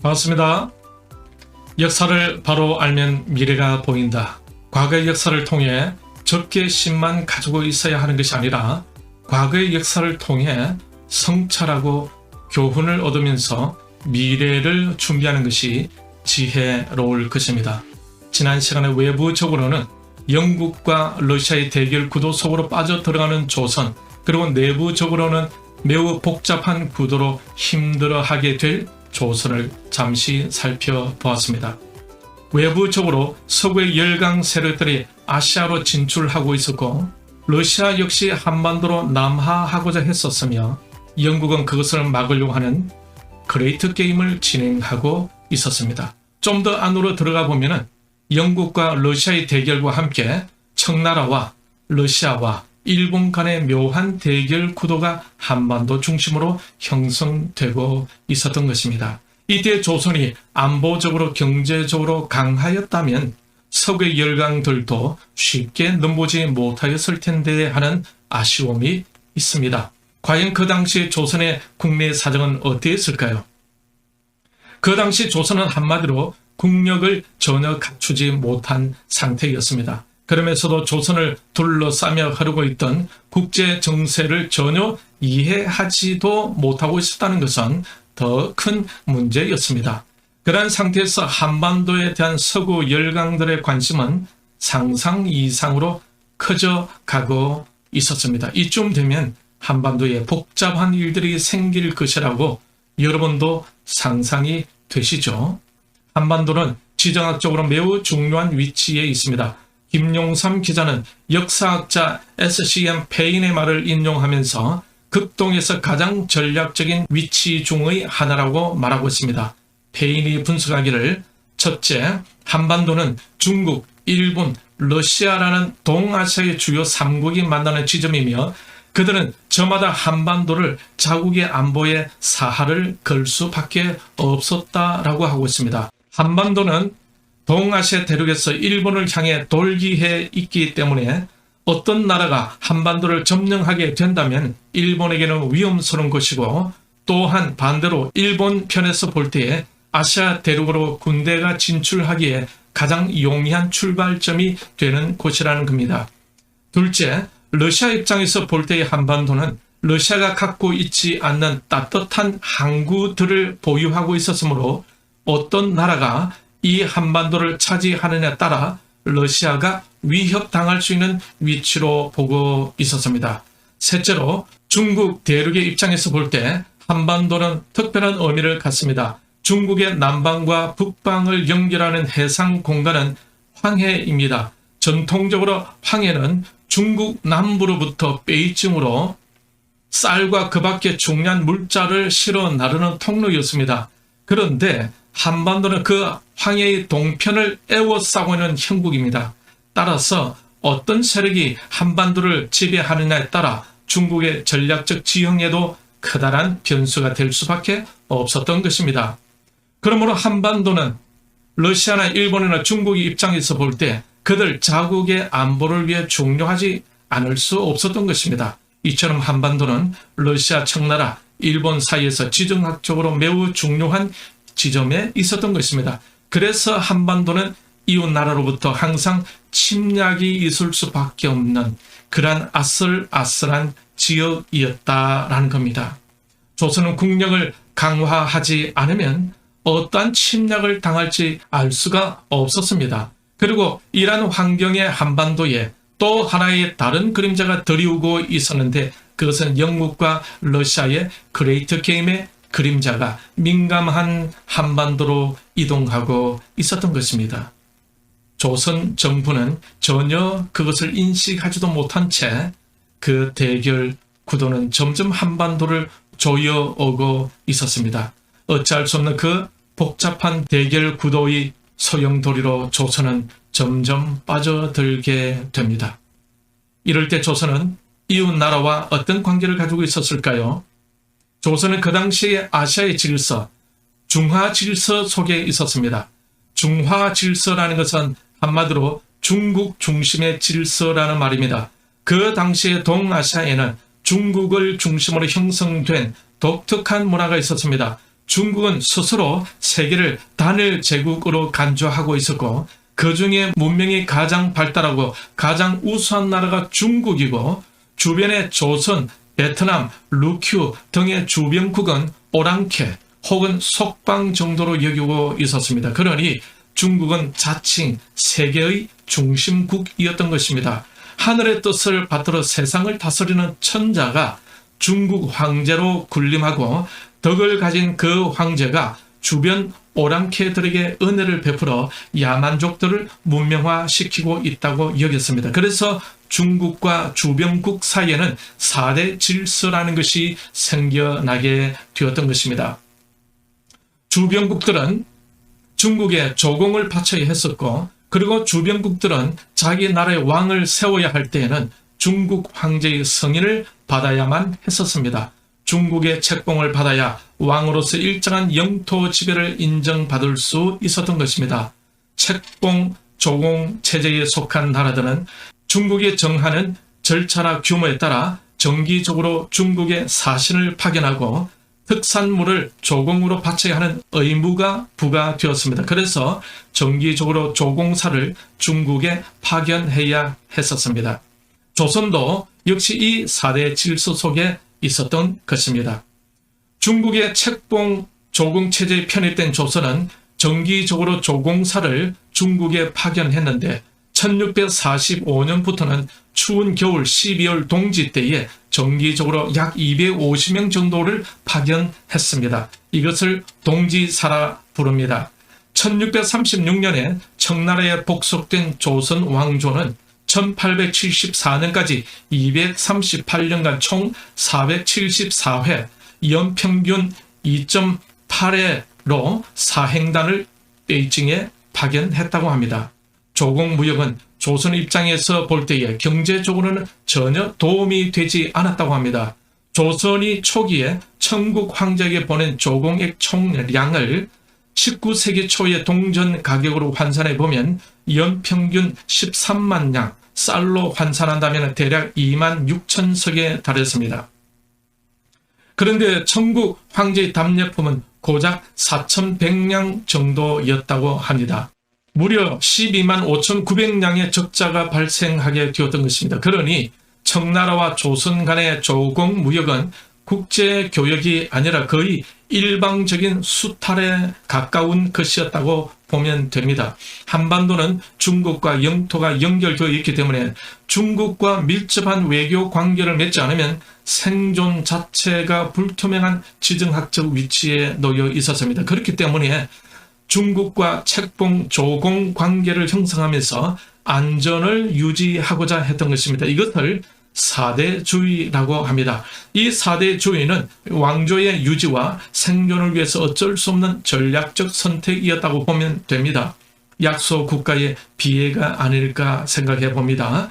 반갑습니다. 역사를 바로 알면 미래가 보인다. 과거의 역사를 통해 적개심만 가지고 있어야 하는 것이 아니라 과거의 역사를 통해 성찰하고 교훈을 얻으면서 미래를 준비하는 것이 지혜로울 것입니다. 지난 시간에 외부적으로는 영국과 러시아의 대결 구도 속으로 빠져들어가는 조선, 그리고 내부적으로는 매우 복잡한 구도로 힘들어하게 될 조선을 잠시 살펴보았습니다. 외부적으로 서구의 열강 세력들이 아시아로 진출하고 있었고, 러시아 역시 한반도로 남하하고자 했었으며, 영국은 그것을 막으려고 하는 그레이트 게임을 진행하고 있었습니다. 좀 더 안으로 들어가 보면은 영국과 러시아의 대결과 함께 청나라와 러시아와 일본 간의 묘한 대결 구도가 한반도 중심으로 형성되고 있었던 것입니다. 이때 조선이 안보적으로 경제적으로 강하였다면 서구의 열강들도 쉽게 넘보지 못하였을 텐데 하는 아쉬움이 있습니다. 과연 그 당시 조선의 국내 사정은 어땠을까요? 그 당시 조선은 한마디로 국력을 전혀 갖추지 못한 상태였습니다. 그러면서도 조선을 둘러싸며 흐르고 있던 국제 정세를 전혀 이해하지도 못하고 있었다는 것은 더 큰 문제였습니다. 그러한 상태에서 한반도에 대한 서구 열강들의 관심은 상상 이상으로 커져가고 있었습니다. 이쯤 되면 한반도에 복잡한 일들이 생길 것이라고 여러분도 상상이 되시죠? 한반도는 지정학적으로 매우 중요한 위치에 있습니다. 김용삼 기자는 역사학자 SCM 페인의 말을 인용하면서 극동에서 가장 전략적인 위치 중의 하나라고 말하고 있습니다. 페인이 분석하기를, 첫째, 한반도는 중국, 일본, 러시아라는 동아시아의 주요 3국이 만나는 지점이며 그들은 저마다 한반도를 자국의 안보에 사활을 걸 수밖에 없었다라고 하고 있습니다. 한반도는 동아시아 대륙에서 일본을 향해 돌기해 있기 때문에 어떤 나라가 한반도를 점령하게 된다면 일본에게는 위험스러운 것이고, 또한 반대로 일본 편에서 볼 때에 아시아 대륙으로 군대가 진출하기에 가장 용이한 출발점이 되는 곳이라는 겁니다. 둘째, 러시아 입장에서 볼 때의 한반도는 러시아가 갖고 있지 않는 따뜻한 항구들을 보유하고 있었으므로 어떤 나라가 이 한반도를 차지하느냐에 따라 러시아가 위협당할 수 있는 위치로 보고 있었습니다. 셋째로 중국 대륙의 입장에서 볼 때 한반도는 특별한 의미를 갖습니다. 중국의 남방과 북방을 연결하는 해상 공간은 황해입니다. 전통적으로 황해는 중국 남부로부터 베이징으로 쌀과 그 밖에 중요한 물자를 실어 나르는 통로였습니다. 그런데 한반도는 그 황해의 동편을 에워싸고 있는 형국입니다. 따라서 어떤 세력이 한반도를 지배하느냐에 따라 중국의 전략적 지형에도 커다란 변수가 될 수밖에 없었던 것입니다. 그러므로 한반도는 러시아나 일본이나 중국의 입장에서 볼 때 그들 자국의 안보를 위해 중요하지 않을 수 없었던 것입니다. 이처럼 한반도는 러시아, 청나라, 일본 사이에서 지정학적으로 매우 중요한 지점에 있었던 것입니다. 그래서 한반도는 이웃 나라로부터 항상 침략이 있을 수밖에 없는 그러한 아슬아슬한 지역이었다라는 겁니다. 조선은 국력을 강화하지 않으면 어떠한 침략을 당할지 알 수가 없었습니다. 그리고 이러한 환경의 한반도에 또 하나의 다른 그림자가 드리우고 있었는데, 그것은 영국과 러시아의 그레이트 게임의 그림자가 민감한 한반도로 이동하고 있었던 것입니다. 조선 정부는 전혀 그것을 인식하지도 못한 채 그 대결 구도는 점점 한반도를 조여오고 있었습니다. 어찌할 수 없는 그 복잡한 대결 구도의 소용돌이로 조선은 점점 빠져들게 됩니다. 이럴 때 조선은 이웃 나라와 어떤 관계를 가지고 있었을까요? 조선은 그 당시의 아시아의 질서, 중화 질서 속에 있었습니다. 중화 질서라는 것은 한마디로 중국 중심의 질서라는 말입니다. 그 당시의 동아시아에는 중국을 중심으로 형성된 독특한 문화가 있었습니다. 중국은 스스로 세계를 단일 제국으로 간주하고 있었고 그 중에 문명이 가장 발달하고 가장 우수한 나라가 중국이고 주변의 조선, 베트남, 루큐 등의 주변국은 오랑캐 혹은 속방 정도로 여기고 있었습니다. 그러니 중국은 자칭 세계의 중심국이었던 것입니다. 하늘의 뜻을 받들어 세상을 다스리는 천자가 중국 황제로 군림하고 덕을 가진 그 황제가 주변 오랑캐들에게 은혜를 베풀어 야만족들을 문명화시키고 있다고 여겼습니다. 그래서 중국과 주변국 사이에는 4대 질서라는 것이 생겨나게 되었던 것입니다. 주변국들은 중국에 조공을 바쳐야 했었고 그리고 주변국들은 자기 나라의 왕을 세워야 할 때에는 중국 황제의 승인을 받아야만 했었습니다. 중국의 책봉을 받아야 왕으로서 일정한 영토 지배를 인정받을 수 있었던 것입니다. 책봉, 조공 체제에 속한 나라들은 중국이 정하는 절차나 규모에 따라 정기적으로 중국에 사신을 파견하고 특산물을 조공으로 바쳐야 하는 의무가 부과되었습니다. 그래서 정기적으로 조공사를 중국에 파견해야 했었습니다. 조선도 역시 이 4대 질서 속에 있었던 것입니다. 중국의 책봉 조공 체제에 편입된 조선은 정기적으로 조공사를 중국에 파견했는데 1645년부터는 추운 겨울 12월 동지 때에 정기적으로 약 250명 정도를 파견했습니다. 이것을 동지사라 부릅니다. 1636년에 청나라에 복속된 조선 왕조는 1874년까지 238년간 총 474회 연평균 2.8회로 사행단을 베이징에 파견했다고 합니다. 조공무역은 조선 입장에서 볼 때에 경제적으로는 전혀 도움이 되지 않았다고 합니다. 조선이 초기에 청국 황제에게 보낸 조공액 총량을 19세기 초의 동전 가격으로 환산해 보면 연평균 13만 량, 쌀로 환산한다면 대략 2만 6천 석에 달했습니다. 그런데 청국 황제의 답례품은 고작 4,100량 정도였다고 합니다. 무려 12만 5,900량의 적자가 발생하게 되었던 것입니다. 그러니 청나라와 조선 간의 조공 무역은 국제교역이 아니라 거의 일방적인 수탈에 가까운 것이었다고 보면 됩니다. 한반도는 중국과 영토가 연결되어 있기 때문에 중국과 밀접한 외교 관계를 맺지 않으면 생존 자체가 불투명한 지정학적 위치에 놓여 있었습니다. 그렇기 때문에 중국과 책봉, 조공 관계를 형성하면서 안전을 유지하고자 했던 것입니다. 이것을 4대주의라고 합니다. 이 4대주의는 왕조의 유지와 생존을 위해서 어쩔 수 없는 전략적 선택이었다고 보면 됩니다. 약소 국가의 비애가 아닐까 생각해 봅니다.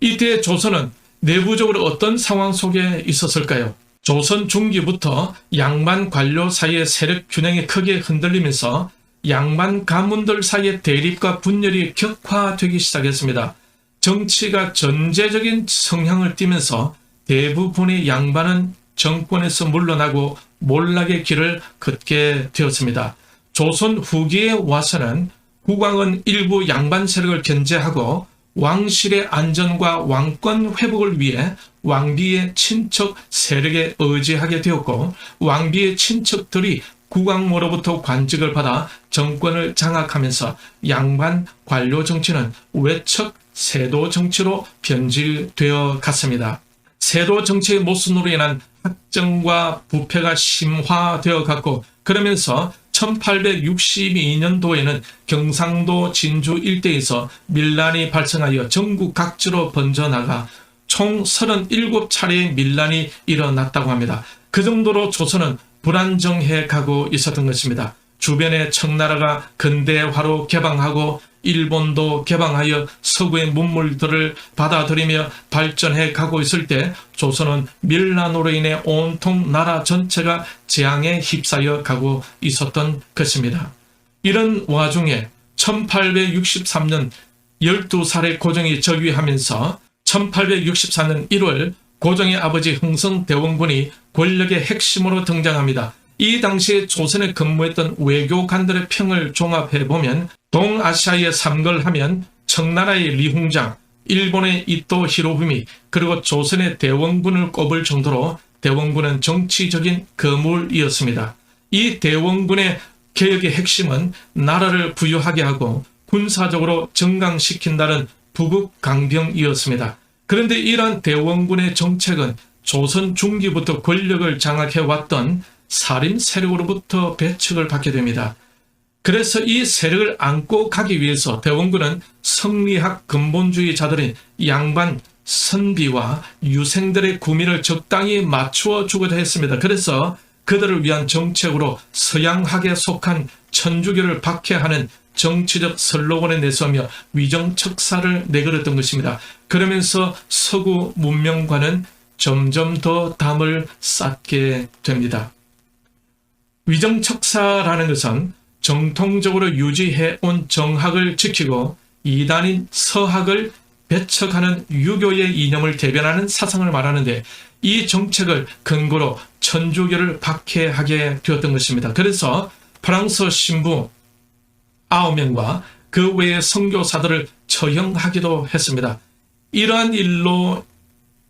이때 조선은 내부적으로 어떤 상황 속에 있었을까요? 조선 중기부터 양반 관료 사이의 세력 균형이 크게 흔들리면서 양반 가문들 사이의 대립과 분열이 격화되기 시작했습니다. 정치가 전제적인 성향을 띠면서 대부분의 양반은 정권에서 물러나고 몰락의 길을 걷게 되었습니다. 조선 후기에 와서는 국왕은 일부 양반 세력을 견제하고 왕실의 안전과 왕권 회복을 위해 왕비의 친척 세력에 의지하게 되었고 왕비의 친척들이 국왕으로부터 관직을 받아 정권을 장악하면서 양반 관료 정치는 외척 세도 정치로 변질되어 갔습니다. 세도 정치의 모순으로 인한 학정과 부패가 심화되어 갔고 그러면서 1862년도에는 경상도 진주 일대에서 밀란이 발생하여 전국 각지로 번져나가 총 37차례의 밀란이 일어났다고 합니다. 그 정도로 조선은 불안정해 가고 있었던 것입니다. 주변의 청나라가 근대화로 개방하고 일본도 개방하여 서구의 문물들을 받아들이며 발전해 가고 있을 때 조선은 밀란으로 인해 온통 나라 전체가 재앙에 휩싸여 가고 있었던 것입니다. 이런 와중에 1863년 12살의 고종이 즉위하면서 1864년 1월 고종의 아버지 흥성대원군이 권력의 핵심으로 등장합니다. 이 당시에 조선에 근무했던 외교관들의 평을 종합해보면 동아시아의 삼걸하면 청나라의 리홍장, 일본의 이토 히로부미, 그리고 조선의 대원군을 꼽을 정도로 대원군은 정치적인 거물이었습니다. 이 대원군의 개혁의 핵심은 나라를 부유하게 하고 군사적으로 정강시킨다는 부국강병이었습니다. 그런데 이러한 대원군의 정책은 조선 중기부터 권력을 장악해왔던 살인 세력으로부터 배척을 받게 됩니다. 그래서 이 세력을 안고 가기 위해서 대원군은 성리학 근본주의자들인 양반, 선비와 유생들의 구미를 적당히 맞추어 주고자 했습니다. 그래서 그들을 위한 정책으로 서양학에 속한 천주교를 박해하는 정치적 슬로건에 내세우며 위정척사를 내걸었던 것입니다. 그러면서 서구 문명과는 점점 더 담을 쌓게 됩니다. 위정척사라는 것은 정통적으로 유지해온 정학을 지키고 이단인 서학을 배척하는 유교의 이념을 대변하는 사상을 말하는데, 이 정책을 근거로 천주교를 박해하게 되었던 것입니다. 그래서 프랑스 신부 9명과 그 외의 선교사들을 처형하기도 했습니다. 이러한 일로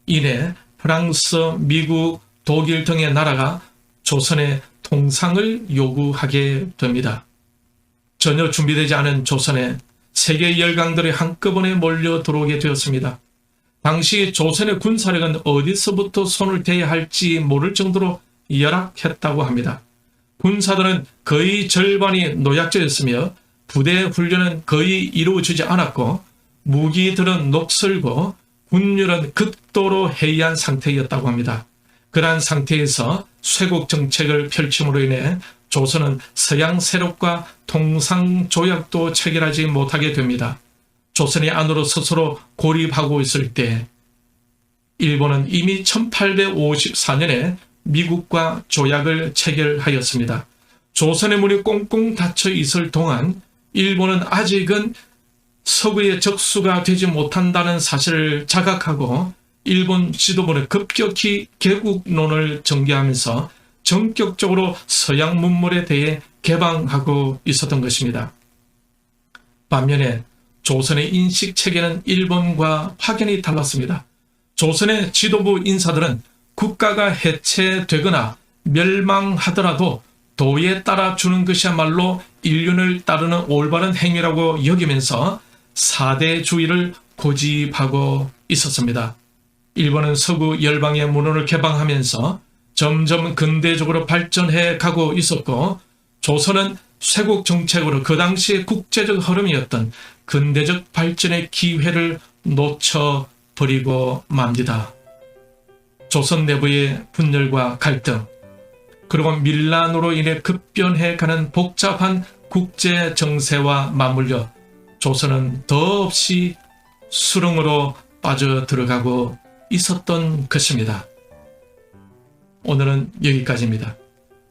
인해 프랑스, 미국, 독일 등의 나라가 조선의 통상을 요구하게 됩니다. 전혀 준비되지 않은 조선에 세계 열강들이 한꺼번에 몰려 들어오게 되었습니다. 당시 조선의 군사력은 어디서부터 손을 대야 할지 모를 정도로 열악했다고 합니다. 군사들은 거의 절반이 노약자였으며 부대 훈련은 거의 이루어지지 않았고 무기들은 녹슬고 군율은 극도로 해이한 상태였다고 합니다. 그러한 상태에서 쇄국 정책을 펼침으로 인해 조선은 서양 세력과 통상조약도 체결하지 못하게 됩니다. 조선이 안으로 스스로 고립하고 있을 때 일본은 이미 1854년에 미국과 조약을 체결하였습니다. 조선의 문이 꽁꽁 닫혀 있을 동안 일본은 아직은 서구의 적수가 되지 못한다는 사실을 자각하고 일본 지도부는 급격히 개국론을 전개하면서 전격적으로 서양 문물에 대해 개방하고 있었던 것입니다. 반면에 조선의 인식체계는 일본과 확연히 달랐습니다. 조선의 지도부 인사들은 국가가 해체되거나 멸망하더라도 도에 따라 주는 것이야말로 인륜을 따르는 올바른 행위라고 여기면서 사대주의를 고집하고 있었습니다. 일본은 서구 열방의 문호를 개방하면서 점점 근대적으로 발전해 가고 있었고, 조선은 쇄국 정책으로 그 당시의 국제적 흐름이었던 근대적 발전의 기회를 놓쳐버리고 맙니다. 조선 내부의 분열과 갈등, 그리고 밀란으로 인해 급변해가는 복잡한 국제 정세와 맞물려 조선은 더없이 수렁으로 빠져들어가고 있었던 것입니다. 오늘은 여기까지입니다.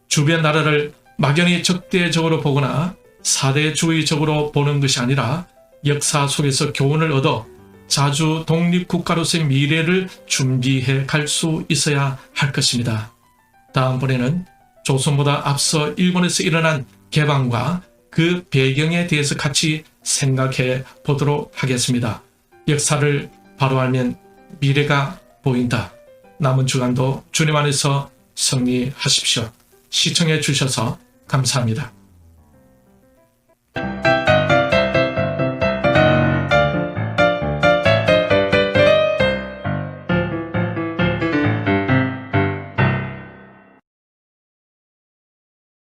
주변 나라를 막연히 적대적으로 보거나 사대주의적으로 보는 것이 아니라 역사 속에서 교훈을 얻어 자주 독립국가로서의 미래를 준비해 갈 수 있어야 할 것입니다. 다음번에는 조선보다 앞서 일본에서 일어난 개방과 그 배경에 대해서 같이 생각해 보도록 하겠습니다. 역사를 바로 알면 미래가 보인다. 남은 주간도 주님 안에서 승리하십시오. 시청해 주셔서 감사합니다.